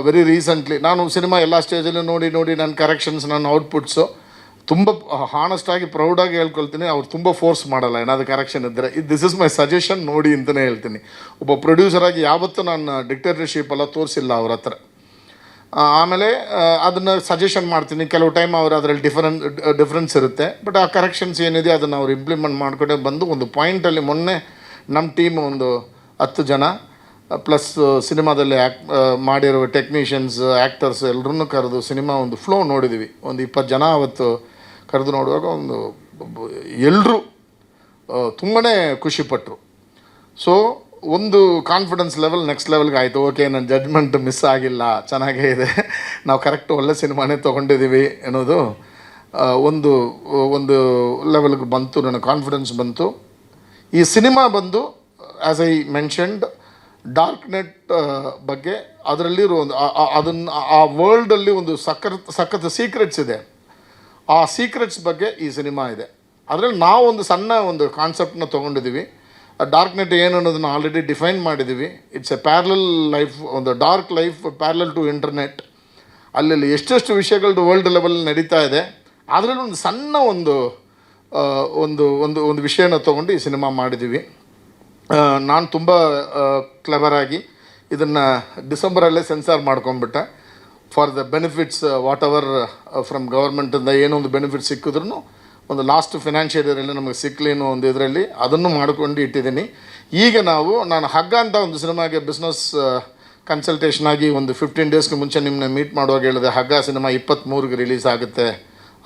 Very recently ನಾನು cinema ಎಲ್ಲ ಸ್ಟೇಜಲ್ಲೂ ನೋಡಿ ನನ್ನ ಕರೆಕ್ಷನ್ಸ್, ನನ್ನ ಔಟ್ಪುಟ್ಸು ತುಂಬ ಹಾನೆಸ್ಟಾಗಿ ಪ್ರೌಡಾಗಿ ಹೇಳ್ಕೊಳ್ತೀನಿ. ಅವ್ರು ತುಂಬ ಫೋರ್ಸ್ ಮಾಡಲ್ಲ ಏನಾದರೂ ಕರೆಕ್ಷನ್ ಇದ್ದರೆ. ದಿಸ್ ಇಸ್ ಮೈ ಸಜೆಷನ್, ನೋಡಿ ಅಂತಲೇ ಹೇಳ್ತೀನಿ. ಒಬ್ಬ ಪ್ರೊಡ್ಯೂಸರಾಗಿ ಯಾವತ್ತೂ ನಾನು ಡಿಕ್ಟೇಟರ್ಶಿಪ್ ಎಲ್ಲ ತೋರಿಸಿಲ್ಲ ಅವ್ರ ಹತ್ರ. ಆಮೇಲೆ ಅದನ್ನು ಸಜೆಷನ್ ಮಾಡ್ತೀನಿ. ಕೆಲವು ಟೈಮ್ ಅವರು ಅದರಲ್ಲಿ ಡಿಫ್ರೆನ್ಸ್ ಇರುತ್ತೆ, ಬಟ್ ಆ ಕರೆಕ್ಷನ್ಸ್ ಏನಿದೆ ಅದನ್ನು ಅವ್ರು ಇಂಪ್ಲಿಮೆಂಟ್ ಮಾಡಿಕೊಂಡೇ ಬಂದು ಒಂದು ಪಾಯಿಂಟಲ್ಲಿ ಮೊನ್ನೆ ನಮ್ಮ ಟೀಮ್ ಒಂದು 10 ಜನ ಪ್ಲಸ್ ಸಿನಿಮಾದಲ್ಲಿ ಮಾಡಿರೋ ಟೆಕ್ನಿಷಿಯನ್ಸ್, ಆ್ಯಕ್ಟರ್ಸ್ ಎಲ್ಲರನ್ನೂ ಕರೆದು ಸಿನಿಮಾ ಒಂದು ಫ್ಲೋ ನೋಡಿದ್ವಿ. ಒಂದು 20 ಜನ ಅವತ್ತು ಕರೆದು ನೋಡುವಾಗ ಒಂದು ಎಲ್ಲರೂ ತುಂಬಾ ಖುಷಿಪಟ್ಟರು. ಸೊ ಒಂದು ಕಾನ್ಫಿಡೆನ್ಸ್ ಲೆವೆಲ್ ನೆಕ್ಸ್ಟ್ ಲೆವೆಲ್ಗೆ ಆಯಿತು. ಓಕೆ, ನನ್ನ ಜಡ್ಜ್ಮೆಂಟ್ ಮಿಸ್ ಆಗಿಲ್ಲ, ಚೆನ್ನಾಗೇ ಇದೆ, ನಾವು ಕರೆಕ್ಟ್ ಒಳ್ಳೆ ಸಿನಿಮಾನೇ ತೊಗೊಂಡಿದ್ದೀವಿ ಅನ್ನೋದು ಒಂದು ಒಂದು ಲೆವೆಲ್ಗೆ ಬಂತು. ನನ್ನ ಕಾನ್ಫಿಡೆನ್ಸ್ ಬಂತು. ಈ ಸಿನಿಮಾ ಬಂದು as I mentioned dark net ಬಗ್ಗೆ, ಅದರಲ್ಲಿರೋ ಒಂದು ಅದನ್ನು ಆ ವರ್ಲ್ಡಲ್ಲಿ ಒಂದು ಸಖತ್ ಸೀಕ್ರೆಟ್ಸ್ ಇದೆ. ಆ ಸೀಕ್ರೆಟ್ಸ್ ಬಗ್ಗೆ ಈ ಸಿನಿಮಾ ಇದೆ. ಅದರಲ್ಲಿ ನಾವು ಒಂದು ಸಣ್ಣ ಒಂದು ಕಾನ್ಸೆಪ್ಟನ್ನ ತೊಗೊಂಡಿದ್ದೀವಿ. ಡಾರ್ಕ್ ನೆಟ್ ಏನು ಅನ್ನೋದನ್ನು ಆಲ್ರೆಡಿ ಡಿಫೈನ್ ಮಾಡಿದ್ದೀವಿ. ಇಟ್ಸ್ ಎ ಪ್ಯಾರಲಲ್ ಲೈಫ್, ಒಂದು dark life parallel to internet. ಅಲ್ಲಿ ಎಷ್ಟೆಷ್ಟು ವಿಷಯಗಳದ್ದು ವರ್ಲ್ಡ್ ಲೆವೆಲ್ ನಡೀತಾ ಇದೆ. ಅದರಲ್ಲಿ ಒಂದು ಸಣ್ಣ ಒಂದು ಒಂದು ಒಂದು ಒಂದು ವಿಷಯನ ತೊಗೊಂಡು ಈ ಸಿನಿಮಾ ಮಾಡಿದ್ದೀವಿ. ನಾನು ತುಂಬ ಕ್ಲೆವರಾಗಿ ಇದನ್ನು ಡಿಸೆಂಬರಲ್ಲೇ ಸೆನ್ಸಾರ್ ಮಾಡ್ಕೊಂಡ್ಬಿಟ್ಟೆ. For the benefits whatever from ಗೌರ್ಮೆಂಟಿಂದ ಏನೊಂದು ಬೆನಿಫಿಟ್ ಸಿಕ್ಕಿದ್ರೂ ಒಂದು ಲಾಸ್ಟ್ ಫಿನಾನ್ಷಿಯಲ್ ಇಯರಲ್ಲಿ ನಮಗೆ ಸಿಕ್ಕಲಿ ಅನ್ನೋ ಒಂದು ಇದರಲ್ಲಿ ಅದನ್ನು ಮಾಡ್ಕೊಂಡು ಇಟ್ಟಿದ್ದೀನಿ. ಈಗ ನಾನು ಹಗ್ಗ ಅಂತ ಒಂದು ಸಿನಿಮಾಗೆ ಬಿಸ್ನೆಸ್ ಕನ್ಸಲ್ಟೇಷನ್ ಆಗಿ ಒಂದು 15 ಡೇಸ್ಗೆ ಮುಂಚೆ ನಿಮ್ಮನ್ನ ಮೀಟ್ ಮಾಡುವಾಗ ಹೇಳಿದೆ, ಹಗ್ಗ ಸಿನಿಮಾ 23ಗೆ ರಿಲೀಸ್ ಆಗುತ್ತೆ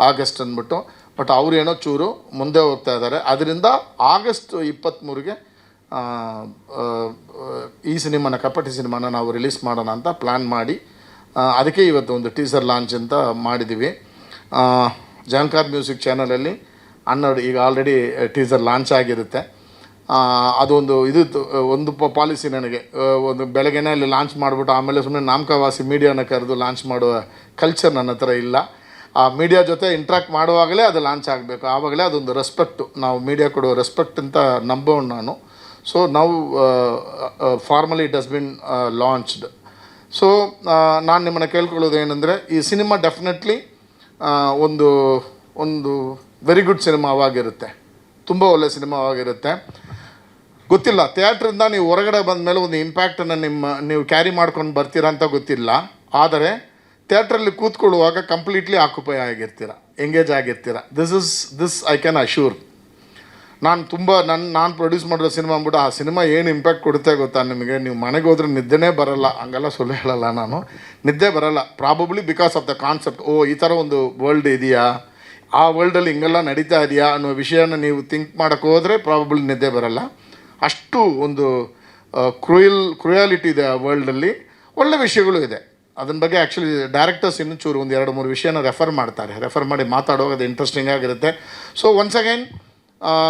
ಆಗಸ್ಟ್ ಅಂದ್ಬಿಟ್ಟು. ಬಟ್ ಅವ್ರು ಏನೋ ಚೂರು ಮುಂದೆ ಹೋಗ್ತಾ ಇದ್ದಾರೆ. ಅದರಿಂದ ಆಗಸ್ಟ್ 23ಗೆ ಈ ಸಿನಿಮಾನ, ಕಪಟಿ ಸಿನಿಮಾನ ನಾವು ರಿಲೀಸ್ ಮಾಡೋಣ ಅಂತ ಪ್ಲ್ಯಾನ್ ಮಾಡಿ ಅದಕ್ಕೆ ಇವತ್ತು ಒಂದು ಟೀಸರ್ ಲಾಂಚ್ ಅಂತ ಮಾಡಿದ್ದೀವಿ. ಜಾನ್ಕಾರ್ ಮ್ಯೂಸಿಕ್ ಚಾನಲಲ್ಲಿ ಈಗ ಆಲ್ರೆಡಿ ಟೀಸರ್ ಲಾಂಚ್ ಆಗಿರುತ್ತೆ. ಅದೊಂದು ಒಂದು ಪಾಲಿಸಿ ನನಗೆ. ಒಂದು ಬೆಳಗ್ಗೆನೇ ಅಲ್ಲಿ ಲಾಂಚ್ ಮಾಡಿಬಿಟ್ಟು ಆಮೇಲೆ ಸುಮ್ಮನೆ ನಾಮಕವಾಸಿ ಮೀಡಿಯಾನ ಕರೆದು ಲಾಂಚ್ ಮಾಡುವ ಕಲ್ಚರ್ ನನ್ನ ಹತ್ರ ಇಲ್ಲ. ಆ ಮೀಡಿಯಾ ಜೊತೆ ಇಂಟ್ರ್ಯಾಕ್ಟ್ ಮಾಡುವಾಗಲೇ ಅದು ಲಾಂಚ್ ಆಗಬೇಕು. ಆವಾಗಲೇ ಅದೊಂದು ರೆಸ್ಪೆಕ್ಟು, ನಾವು ಮೀಡಿಯಾ ಕೊಡುವ ರೆಸ್ಪೆಕ್ಟ್ ಅಂತ ನಂಬೋಣ ನಾನು. ಸೊ ನಾವು formally it has been launched. So ನಾನು ನಿಮ್ಮನ್ನು ಕೇಳ್ಕೊಳ್ಳೋದು ಏನಂದರೆ, ಈ ಸಿನಿಮಾ ಡೆಫಿನೆಟ್ಲಿ ಒಂದು ಒಂದು ವೆರಿ ಗುಡ್ ಸಿನಿಮಾವಾಗಿರುತ್ತೆ, ತುಂಬ ಒಳ್ಳೆಯ ಸಿನಿಮಾವಾಗಿರುತ್ತೆ. ಗೊತ್ತಿಲ್ಲ, ಥಿಯೇಟ್ರಿಂದ ನೀವು ಹೊರಗಡೆ ಬಂದ ಮೇಲೆ ಒಂದು ಇಂಪ್ಯಾಕ್ಟನ್ನು ನೀವು ಕ್ಯಾರಿ ಮಾಡ್ಕೊಂಡು ಬರ್ತೀರಾ ಅಂತ ಗೊತ್ತಿಲ್ಲ. ಆದರೆ ಥಿಯೇಟ್ರಲ್ಲಿ ಕೂತ್ಕೊಳ್ಳುವಾಗ ಕಂಪ್ಲೀಟ್ಲಿ ಆಕ್ಯುಪೈ ಆಗಿರ್ತೀರ, ಎಂಗೇಜ್ ಆಗಿರ್ತೀರ. This I can assure. ನಾನು ಪ್ರೊಡ್ಯೂಸ್ ಮಾಡಿರೋ ಸಿನಿಮಾ ಅಂದ್ಬಿಟ್ಟು ಆ ಸಿನಿಮಾ ಏನು ಇಂಪ್ಯಾಕ್ಟ್ ಕೊಡುತ್ತೆ ಗೊತ್ತಾ ನಿಮಗೆ? ನೀವು ಮನೆಗೆ ಹೋದ್ರೆ ನಿದ್ದೆನೇ ಬರಲ್ಲ, ಹಂಗೆಲ್ಲ ಸುಳ್ಳು ಹೇಳಲ್ಲ ನಾನು. ನಿದ್ದೆ ಬರಲ್ಲ, probably because of the concept. ಈ ಥರ ಒಂದು ವರ್ಲ್ಡ್ ಇದೆಯಾ, ಆ ವರ್ಲ್ಡಲ್ಲಿ ಹಿಂಗೆಲ್ಲ ನಡೀತಾ ಇದೆಯಾ ಅನ್ನೋ ವಿಷಯನ ನೀವು ಥಿಂಕ್ ಮಾಡೋಕ್ಕೆ ಹೋದರೆ ಪ್ರಾಬಬ್ಲಿ ನಿದ್ದೆ ಬರಲ್ಲ. ಅಷ್ಟು ಒಂದು ಕ್ರುಯಾಲಿಟಿ ಇದೆ ಆ ವರ್ಲ್ಡಲ್ಲಿ. ಒಳ್ಳೆ ವಿಷಯಗಳು ಇದೆ. ಅದನ್ನ ಬಗ್ಗೆ ಆ್ಯಕ್ಚುಲಿ ಡೈರೆಕ್ಟರ್ಸ್ ಇನ್ನೂ ಚೂರು ಒಂದು 2-3 ವಿಷಯನ ರೆಫರ್ ಮಾಡಿ ಮಾತಾಡುವಾಗ ಅದು ಇಂಟ್ರೆಸ್ಟಿಂಗ್ ಆಗಿರುತ್ತೆ. ಸೊ ಒನ್ಸ್ ಅಗೈನ್,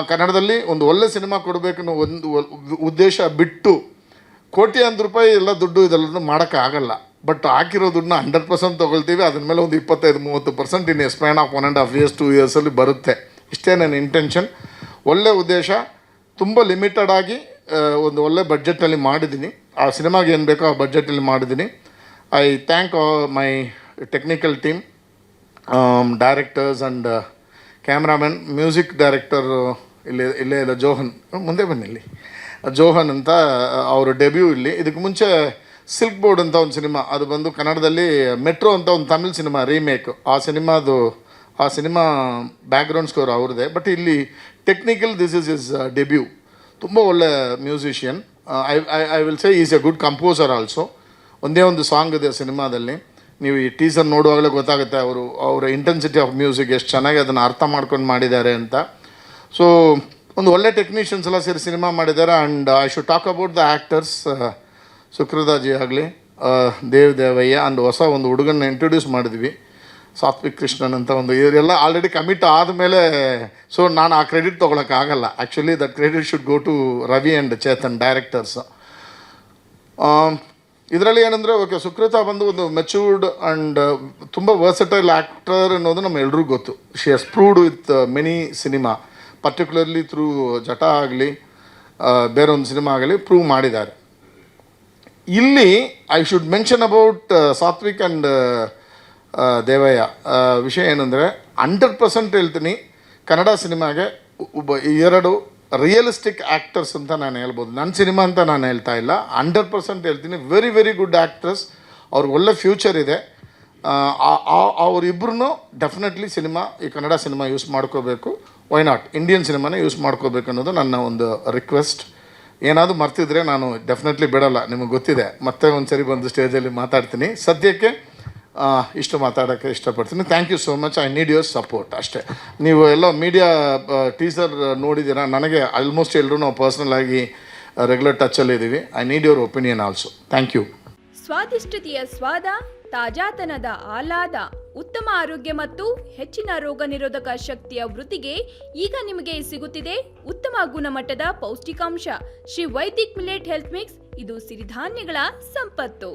ಕನ್ನಡದಲ್ಲಿ ಒಂದು ಒಳ್ಳೆ ಸಿನಿಮಾ ಕೊಡಬೇಕನ್ನೋ ಒಂದು ಉದ್ದೇಶ ಬಿಟ್ಟು ಕೋಟ್ಯಾಂತರ ರೂಪಾಯಿ ಎಲ್ಲ ದುಡ್ಡು ಇದೆಲ್ಲ ಮಾಡೋಕ್ಕಾಗಲ್ಲ. ಬಟ್ ಹಾಕಿರೋ ದುಡ್ಡನ್ನ 100% ತೊಗೊಳ್ತೀವಿ. ಅದ್ರ ಮೇಲೆ ಒಂದು 25-30% ಇನ್ನು ಸ್ಪ್ಯಾನ್ ಆಫ್ 1.5 years 2 yearsಲ್ಲಿ ಬರುತ್ತೆ. ಇಷ್ಟೇ ನನ್ನ ಇಂಟೆನ್ಷನ್. ಒಳ್ಳೆ ಉದ್ದೇಶ, ತುಂಬ ಲಿಮಿಟೆಡ್ ಆಗಿ ಒಂದು ಒಳ್ಳೆ ಬಡ್ಜೆಟಲ್ಲಿ ಮಾಡಿದ್ದೀನಿ. ಆ ಸಿನಿಮಾಗೆ ಏನು ಬೇಕೋ ಆ ಬಡ್ಜೆಟಲ್ಲಿ ಮಾಡಿದ್ದೀನಿ. I thank my technical team, directors and cameraman. Music director ಇಲ್ಲೇ ಇಲ್ಲ, ಜೋಹನ್, ಮುಂದೆ ಬನ್ನಿಲ್ಲಿ, ಜೋಹನ್ ಅಂತ ಅವರು ಡೆಬ್ಯೂ ಇಲ್ಲಿ. ಇದಕ್ಕೆ ಮುಂಚೆ ಸಿಲ್ಕ್ ಬೋರ್ಡ್ ಅಂತ ಒಂದು ಸಿನಿಮಾ, ಅದು ಬಂದು ಕನ್ನಡದಲ್ಲಿ ಮೆಟ್ರೋ ಅಂತ ಒಂದು ತಮಿಳ್ ಸಿನಿಮಾ ರೀಮೇಕ್. ಆ ಸಿನಿಮಾ ಬ್ಯಾಕ್ಗ್ರೌಂಡ್ ಸ್ಕೋರ್ ಅವ್ರದ್ದೇ. ಬಟ್ ಇಲ್ಲಿ technical this is is debut. ತುಂಬ ಒಳ್ಳೆ musician. I will say is A good composer also. ಒಂದೇ ಒಂದು ಸಾಂಗ್ ಇದೆ ಸಿನಿಮಾದಲ್ಲಿ, ನೀವು ಈ ಟೀಸರ್ ನೋಡುವಾಗಲೇ ಗೊತ್ತಾಗುತ್ತೆ ಅವರ ಇಂಟೆನ್ಸಿಟಿ ಆಫ್ ಮ್ಯೂಸಿಕ್ ಎಷ್ಟು ಚೆನ್ನಾಗಿ ಅದನ್ನು ಅರ್ಥ ಮಾಡ್ಕೊಂಡು ಮಾಡಿದ್ದಾರೆ ಅಂತ. ಸೊ ಒಂದು ಒಳ್ಳೆ ಟೆಕ್ನಿಷಿಯನ್ಸ್ ಎಲ್ಲ ಸೇರಿ ಸಿನಿಮಾ ಮಾಡಿದ್ದಾರೆ. And I should talk about the actors. Sukruthaji ಆಗಲಿ, ದೇವಯ್ಯ ಆ್ಯಂಡ್ ಹೊಸ ಒಂದು ಹುಡುಗನ್ನ ಇಂಟ್ರೊಡ್ಯೂಸ್ ಮಾಡಿದ್ವಿ, ಸಾತ್ವಿಕ್ ಕೃಷ್ಣನ್ ಅಂತ. ಒಂದು ಇವರೆಲ್ಲ ಆಲ್ರೆಡಿ ಕಮಿಟ್ ಆದಮೇಲೆ, ಸೊ ನಾನು ಆ ಕ್ರೆಡಿಟ್ ತೊಗೊಳಕ್ಕಾಗಲ್ಲ. Actually that credit should go to Ravi and Chetan, directors. ಇದರಲ್ಲಿ ಏನಂದರೆ, ಓಕೆ, ಸುಕೃತ ಬಂದು ಒಂದು ಮೆಚೂರ್ಡ್ ಆ್ಯಂಡ್ ತುಂಬ ವರ್ಸಟೈಲ್ ಆ್ಯಕ್ಟರ್ ಅನ್ನೋದು ನಮ್ಮ ಎಲ್ರಿಗೂ ಗೊತ್ತು. She has proved with many cinema, particularly through Jatta ಆಗಲಿ ಬೇರೆ ಒಂದು ಸಿನಿಮಾ ಆಗಲಿ ಪ್ರೂವ್ ಮಾಡಿದ್ದಾರೆ. ಇಲ್ಲಿ I should mention about Sathvik and Devaiah ವಿಷಯ ಏನಂದರೆ 100% ಹೇಳ್ತೀನಿ, ಕನ್ನಡ ಸಿನಿಮಾಗೆ ಒಬ್ಬ 2 ರಿಯಲಿಸ್ಟಿಕ್ ಆ್ಯಕ್ಟರ್ಸ್ ಅಂತ ನಾನು ಹೇಳ್ಬೋದು. ನನ್ನ ಸಿನಿಮಾ ಅಂತ ನಾನು ಹೇಳ್ತಾ ಇಲ್ಲ, 100% ಹೇಳ್ತೀನಿ. ವೆರಿ ವೆರಿ ಗುಡ್ ಆ್ಯಕ್ಟ್ರಸ್, ಅವ್ರಿಗೆ ಒಳ್ಳೆ ಫ್ಯೂಚರ್ ಇದೆ. ಅವರಿಬ್ಬರೂ ಡೆಫಿನೆಟ್ಲಿ ಈ ಕನ್ನಡ ಸಿನಿಮಾ ಯೂಸ್ ಮಾಡ್ಕೋಬೇಕು. ವೈ ನಾಟ್, ಇಂಡಿಯನ್ ಸಿನಿಮಾನೇ ಯೂಸ್ ಮಾಡ್ಕೋಬೇಕು ಅನ್ನೋದು ನನ್ನ ಒಂದು ರಿಕ್ವೆಸ್ಟ್. ಏನಾದರೂ ಮರ್ತಿದ್ರೆ ನಾನು ಡೆಫಿನೆಟ್ಲಿ ಬಿಡೋಲ್ಲ, ನಿಮಗೆ ಗೊತ್ತಿದೆ. ಮತ್ತೆ ಒಂದು ಸರಿ ಬಂದು ಸ್ಟೇಜಲ್ಲಿ ಮಾತಾಡ್ತೀನಿ. ಸದ್ಯಕ್ಕೆ ಇಷ್ಟು ಮಾತಾಡೋಕ್ಕೆ ಇಷ್ಟಪಡ್ತೀನಿ. Thank you so much. I need your support ಅಷ್ಟೇ. ನೀವು ಎಲ್ಲ ಮೀಡಿಯಾ ಟೀಸರ್ ನೋಡಿದ್ದೀರಾ. ನನಗೆ ಆಲ್ಮೋಸ್ಟ್ ಎಲ್ಲರೂ ನಾವು ಪರ್ಸ್ನಲ್ ಆಗಿ ರೆಗ್ಯುಲರ್ ಟಚಲ್ಲಿದ್ದೀವಿ. I need your opinion also. Thank you. ಸ್ವಾದಿಷ್ಟತೆಯ ಸ್ವಾದ, ತಾಜಾತನದ ಆಹ್ಲಾದ, ಉತ್ತಮ ಆರೋಗ್ಯ ಮತ್ತು ಹೆಚ್ಚಿನ ರೋಗ ನಿರೋಧಕ ಶಕ್ತಿಯ ವೃದ್ಧಿಗೆ ಈಗ ನಿಮಗೆ ಸಿಗುತ್ತಿದೆ ಉತ್ತಮ ಗುಣಮಟ್ಟದ ಪೌಷ್ಟಿಕಾಂಶ. Shri Vaidik millet health mix, ಇದು ಸಿರಿಧಾನ್ಯಗಳ ಸಂಪತ್ತು.